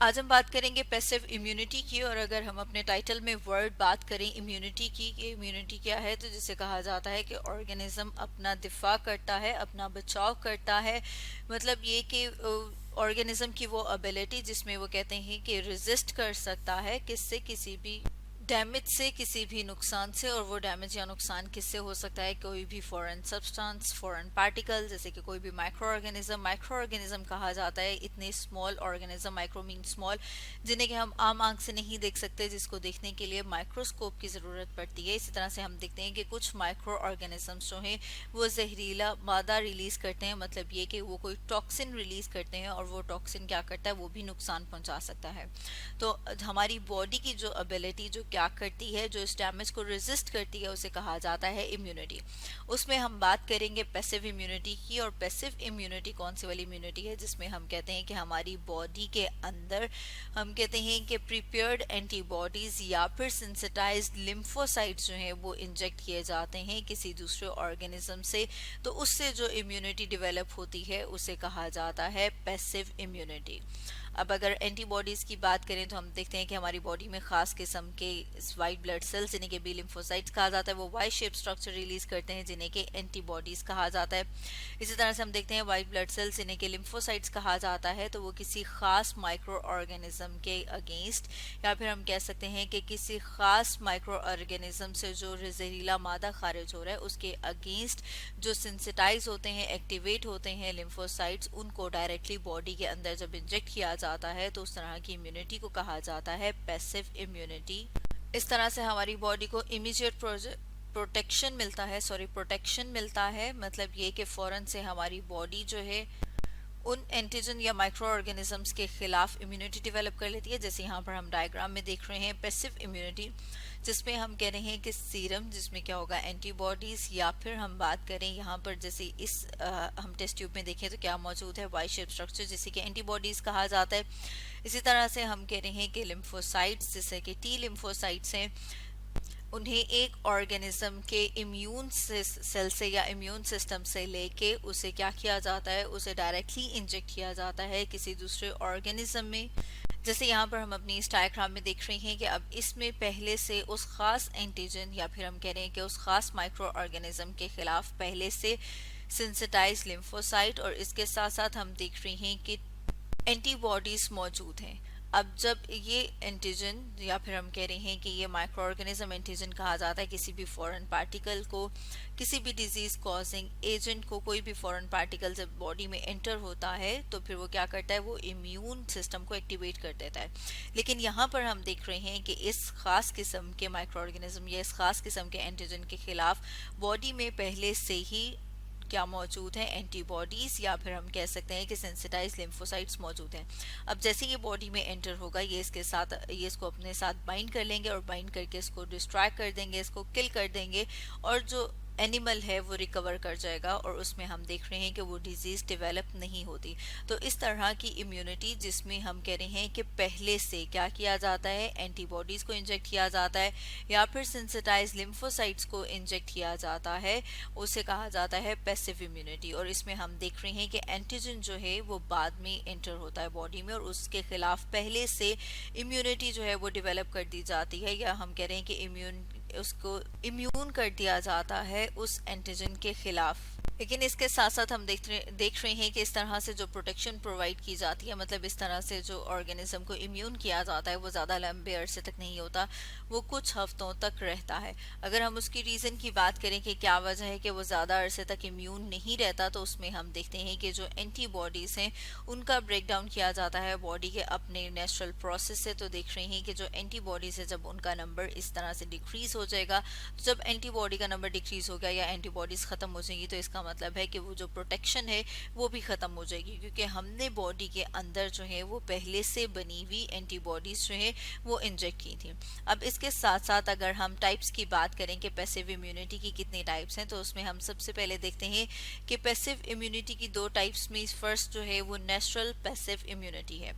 आज हम बात करेंगे पैसिव इम्यूनिटी की। और अगर हम अपने टाइटल में वर्ड बात करें इम्यूनिटी की कि इम्यूनिटी क्या है, तो जिसे कहा जाता है कि ऑर्गेनिज्म अपना दिफा करता है, अपना बचाव करता है। मतलब ये कि ऑर्गेनिज्म की वो एबिलिटी जिसमें वो कहते हैं कि रेजिस्ट कर सकता है किससे, किसी भी डैमेज से, किसी भी नुकसान से। और वो डैमेज या नुकसान किससे हो सकता है? कोई भी फॉरेन सब्सटेंस, फॉरेन पार्टिकल, जैसे कि कोई भी माइक्रो ऑर्गेनिज्म कहा जाता है इतने small organism, micro mean small, जिन्हें कि हम आम आंख से नहीं देख सकते, जिसको देखने के लिए माइक्रोस्कोप की ज़रूरत पड़ती है। इसी तरह से हम देखते हैं कि कुछ माइक्रो ऑर्गेनिजम्स जो हैं वो जहरीला मादा रिलीज करते हैं, मतलब ये कि वो कोई टॉक्सिन रिलीज करते हैं, और वो टॉक्सिन क्या करता है? वो भी नुकसान पहुंचा सकता है। तो हमारी बॉडी की जो एबिलिटी जो क्या करती है, जो इस डैमेज को रेजिस्ट करती है, उसे कहा जाता है इम्यूनिटी। उसमें हम बात करेंगे पैसिव इम्यूनिटी की। और पैसिव इम्यूनिटी कौन सी वाली इम्यूनिटी है? जिसमें हम कहते हैं कि हमारी बॉडी के अंदर हम कहते हैं कि प्रिपेयर्ड एंटीबॉडीज या फिर सेंसिटाइज्ड लिम्फोसाइट्स जो हैं वो इंजेक्ट किए जाते हैं किसी दूसरे ऑर्गेनिज्म से। तो उससे जो इम्यूनिटी डेवलप होती है उसे कहा जाता है पैसिव इम्यूनिटी। अब अगर एंटीबॉडीज की बात करें तो हम देखते हैं कि हमारी बॉडी में खास किस्म के वाइट ब्लड सेल्स, जिन्हें के बी लिम्फोसाइट्स कहा जाता है, वो वाई शेप स्ट्रक्चर रिलीज करते हैं, जिन्हें के एंटीबॉडीज कहा जाता है। इसी तरह से हम देखते हैं वाइट ब्लड सेल्स, जिन्हें के लिम्फोसाइट्स कहा जाता है, तो वो किसी खास माइक्रो ऑर्गेनिज्म के अगेंस्ट, या फिर हम कह सकते हैं कि किसी खास माइक्रो ऑर्गेनिज्म से जो जहरीला मादा खारिज हो रहा है उसके अगेंस्ट जो सेंसिटाइज होते हैं, एक्टिवेट होते हैं लिम्फोसाइट्स, उनको डायरेक्टली बॉडी के अंदर जब इंजेक्ट किया जाता है तो उस तरह की इम्यूनिटी को कहा जाता है पैसिव इम्यूनिटी। इस तरह से हमारी बॉडी को इमीडिएट प्रोटेक्शन मिलता है। मतलब ये कि फौरन से हमारी बॉडी जो है उन एंटीजन या माइक्रो ऑर्गेनिजम्स के खिलाफ इम्यूनिटी डेवलप कर लेती है। जैसे यहाँ पर हम डायग्राम में देख रहे हैं पैसिव इम्यूनिटी, जिसमें हम कह रहे हैं कि सीरम, जिसमें क्या होगा? एंटीबॉडीज। या फिर हम बात करें यहाँ पर जैसे हम टेस्ट ट्यूब में देखें तो क्या मौजूद है? वाई शेप स्ट्रक्चर, जिसे कि एंटीबॉडीज कहा जाता है। इसी तरह से हम कह रहे हैं कि लिम्फोसाइट्स, जैसे कि टी लिम्फोसाइट्स हैं, उन्हें एक ऑर्गेनिज्म के इम्यून सेल से या इम्यून सिस्टम से लेके उसे क्या किया जाता है? उसे डायरेक्टली इंजेक्ट किया जाता है किसी दूसरे ऑर्गेनिज्म में। जैसे यहाँ पर हम अपनी इस डायग्राम में देख रहे हैं कि अब इसमें पहले से उस खास एंटीजन या फिर हम कह रहे हैं कि उस खास माइक्रो ऑर्गेनिज्म के खिलाफ पहले से सेंसिटाइज लिम्फोसाइट, और इसके साथ साथ हम देख रहे हैं कि एंटीबॉडीज मौजूद हैं। अब जब ये एंटीजन या फिर हम कह रहे हैं कि ये माइक्रो ऑर्गेनिज्म एंटीजन कहा जाता है किसी भी फॉरेन पार्टिकल को, किसी भी डिजीज कॉजिंग एजेंट को, कोई भी फॉरेन पार्टिकल जब बॉडी में एंटर होता है तो फिर वो क्या करता है? वो इम्यून सिस्टम को एक्टिवेट कर देता है। लेकिन यहाँ पर हम देख रहे हैं कि इस खास किस्म के माइक्रो ऑर्गेनिज्म या इस खास किस्म के एंटीजन के खिलाफ बॉडी में पहले से ही क्या मौजूद है? एंटीबॉडीज, या फिर हम कह सकते हैं कि सेंसिटाइज लिम्फोसाइट्स मौजूद हैं। अब जैसे ये बॉडी में एंटर होगा, ये इसको अपने साथ बाइंड कर लेंगे और बाइंड करके इसको डिस्ट्रॉय कर देंगे, इसको किल कर देंगे, और जो एनिमल है वो रिकवर कर जाएगा, और उसमें हम देख रहे हैं कि वो डिजीज डेवलप नहीं होती। तो इस तरह की इम्यूनिटी, जिसमें हम कह रहे हैं कि पहले से क्या किया जाता है? एंटीबॉडीज को इंजेक्ट किया जाता है या फिर सेंसिटाइज लिम्फोसाइट्स को इंजेक्ट किया जाता है, उसे कहा जाता है पैसिव इम्यूनिटी। और इसमें हम देख रहे हैं कि एंटीजन जो है वो बाद में एंटर होता है बॉडी में, और उसके खिलाफ पहले से इम्यूनिटी जो है वो डेवलप कर दी जाती है, या हम कह रहे हैं कि उसको इम्यून कर दिया जाता है उस एंटीजन के खिलाफ। लेकिन इसके साथ साथ हम देख रहे हैं कि इस तरह से जो प्रोटेक्शन प्रोवाइड की जाती है, मतलब इस तरह से जो ऑर्गेनिज्म को इम्यून किया जाता है, वो ज़्यादा लंबे अरसे तक नहीं होता, वो कुछ हफ्तों तक रहता है। अगर हम उसकी रीज़न की बात करें कि क्या वजह है कि वो ज़्यादा अरसे तक इम्यून नहीं रहता, तो उसमें हम देखते हैं कि जो एंटीबॉडीज़ हैं उनका ब्रेक डाउन किया जाता है बॉडी के अपने नेचुरल प्रोसेस से। तो देख रहे हैं कि जो एंटीबॉडीज़ है, जब उनका नंबर इस तरह से डिक्रीज़ हो जाएगा, तो जब एंटीबॉडी का नंबर डिक्रीज़ हो गया या एंटीबॉडीज़ ख़त्म हो जाएंगी, तो इसका मतलब है कि वो जो प्रोटेक्शन है वो भी ख़त्म हो जाएगी, क्योंकि हमने बॉडी के अंदर जो है वो पहले से बनी हुई एंटीबॉडीज़ जो है वो इंजेक्ट की थी। अब इसके साथ साथ अगर हम टाइप्स की बात करें कि पैसिव इम्यूनिटी की कितने टाइप्स हैं, तो उसमें हम सबसे पहले देखते हैं कि पैसिव इम्यूनिटी की दो टाइप्स में फर्स्ट जो है वो नेचुरल पैसिव इम्यूनिटी है।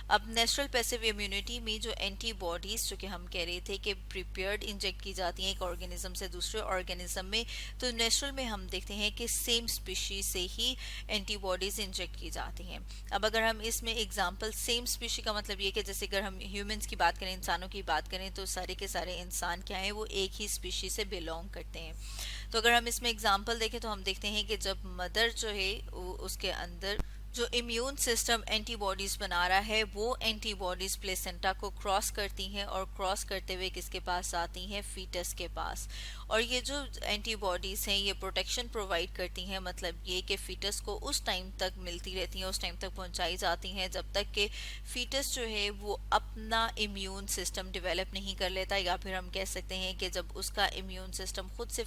अब नेचुरल पैसिव इम्यूनिटी में जो एंटीबॉडीज, जो कि हम कह रहे थे कि प्रिपेयर्ड इंजेक्ट की जाती हैं एक ऑर्गेनिज्म से दूसरे ऑर्गेनिज्म में, तो नेचुरल में हम देखते हैं कि सेम स्पीशीज से ही एंटीबॉडीज इंजेक्ट की जाती हैं। अब अगर हम इसमें एग्जांपल, सेम स्पीशी का मतलब ये कि जैसे अगर हम ह्यूमंस की बात करें, इंसानों की बात करें, तो सारे के सारे इंसान क्या हैं, वो एक ही स्पीशी से बिलोंग करते हैं। तो अगर हम इसमें एग्जांपल देखें तो हम देखते हैं कि जब मदर जो है उसके अंदर जो इम्यून सिस्टम एंटीबॉडीज बना रहा है, वो एंटीबॉडीज प्लेसेंटा को क्रॉस करती हैं और क्रॉस करते हुए किसके पास आती हैं, फीटस के पास। और ये जो एंटीबॉडीज हैं ये प्रोटेक्शन प्रोवाइड करती हैं, मतलब ये कि फीटस को उस टाइम तक मिलती रहती हैं, उस टाइम तक पहुंचाई जाती हैं जब तक कि फीटस जो है वो अपना इम्यून सिस्टम डेवलप नहीं कर लेता, या फिर हम कह सकते हैं कि जब उसका इम्यून सिस्टम खुद से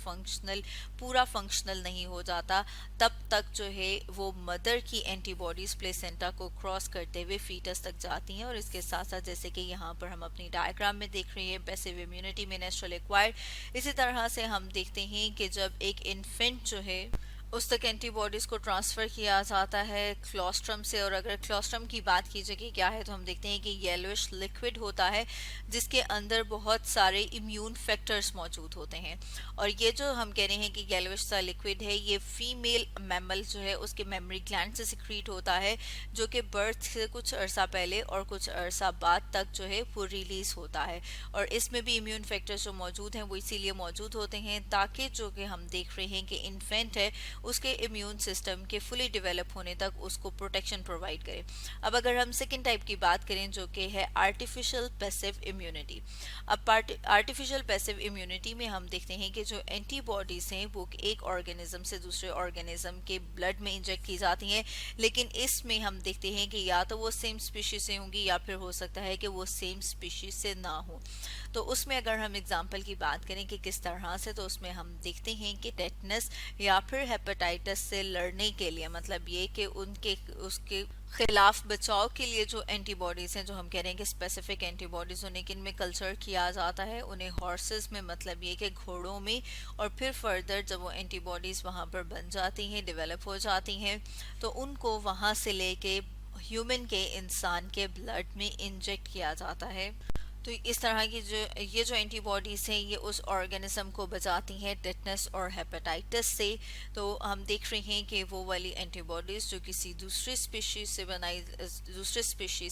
पूरा फंक्शनल नहीं हो जाता, तब तक जो है वो मदर की एंटीबॉडीज प्लेसेंटा को क्रॉस करते हुए फीटस तक जाती हैं। और इसके साथ साथ जैसे कि यहाँ पर हम अपनी डायग्राम में देख रहे हैं, पैसिव इम्यूनिटी में नेचुरल एक्वायर्ड, इसी तरह से हम देखते हैं कि जब एक इन्फेंट जो है उस तक एंटीबॉडीज को ट्रांसफर किया जाता है क्लोस्ट्रम से। और अगर क्लोस्ट्रम की बात कीजिए कि क्या है, तो हम देखते हैं कि येलोइश लिक्विड होता है जिसके अंदर बहुत सारे इम्यून फैक्टर्स मौजूद होते हैं। और ये जो हम कह रहे हैं कि येलोइश सा लिक्विड है, ये फीमेल मैमल जो है उसके मेमोरी ग्लैंड से सिक्रीट होता है, जो कि बर्थ से कुछ अरसा पहले और कुछ अरसा बाद तक जो है वो रिलीज होता है। और इसमें भी इम्यून फैक्टर्स जो मौजूद हैं वो इसीलिए मौजूद होते हैं ताकि जो कि हम देख रहे हैं कि इन्फेंट है उसके इम्यून सिस्टम के फुली डेवलप होने तक उसको प्रोटेक्शन प्रोवाइड करे। अब अगर हम सेकेंड टाइप की बात करें जो कि है आर्टिफिशियल पैसिव इम्यूनिटी। अब आर्टिफिशियल पैसिव इम्यूनिटी में हम देखते हैं कि जो एंटीबॉडीज हैं वो एक ऑर्गेनिज्म से दूसरे ऑर्गेनिज्म के ब्लड में इंजेक्ट की जाती हैं, लेकिन इसमें हम देखते हैं कि या तो वो सेम स्पीशीज से होंगी या फिर हो सकता है कि वो सेम स्पीशीज से ना हो। तो उसमें अगर हम एग्जाम्पल की बात करें कि किस तरह से, तो उसमें हम देखते हैं कि टेटनस या फिर हेपेटाइटिस से लड़ने के लिए, मतलब ये कि उनके उसके खिलाफ बचाव के लिए जो एंटीबॉडीज हैं, जो हम कह रहे हैं कि स्पेसिफिक एंटीबॉडीज, उन्हें किन में कल्चर किया जाता है, उन्हें हॉर्सेस में, मतलब ये कि घोड़ों में, और फिर फर्दर जब वो एंटीबॉडीज वहाँ पर बन जाती हैं, डेवलप हो जाती हैं, तो उनको वहाँ से लेके ह्यूमन के, इंसान के ब्लड में इंजेक्ट किया जाता है। तो इस तरह की जो एंटीबॉडीज हैं ये उस ऑर्गेनिज्म को बचाती हैं टेटनस और हेपेटाइटिस से। तो हम देख रहे हैं कि वो वाली एंटीबॉडीज जो किसी दूसरे स्पीशीज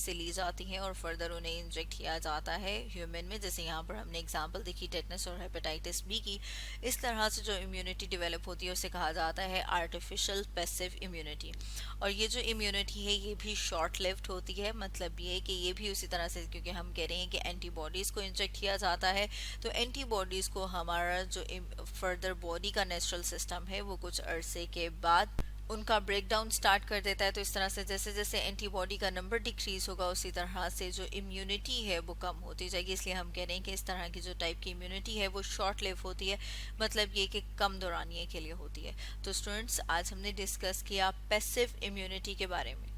से ली जाती हैं और फर्दर उन्हें इंजेक्ट किया जाता है ह्यूमन में, जैसे यहाँ पर हमने एग्जांपल देखी टेटनस और हेपेटाइटिस बी की। इस तरह से जो इम्यूनिटी डेवलप होती है उसे कहा जाता है आर्टिफिशियल पैसिव इम्यूनिटी। और ये जो इम्यूनिटी है ये भी शॉर्ट लिव्ड होती है, मतलब ये कि ये भी उसी तरह से, क्योंकि हम कह रहे हैं कि एंटीबॉडीज को इंजेक्ट किया जाता है, तो एंटीबॉडीज को हमारा जो फर्दर बॉडी का नेचुरल सिस्टम है वो कुछ अरसे के बाद उनका ब्रेकडाउन स्टार्ट कर देता है। तो इस तरह से जैसे जैसे एंटीबॉडी का नंबर डिक्रीज होगा उसी तरह से जो इम्यूनिटी है वो कम होती जाएगी। इसलिए हम कह रहे हैं कि इस तरह की जो टाइप की इम्यूनिटी है वो शॉर्ट लिव होती है, मतलब ये कि कम दौरानिए के लिए होती है। तो स्टूडेंट्स, आज हमने डिस्कस किया पैसिव इम्यूनिटी के बारे में।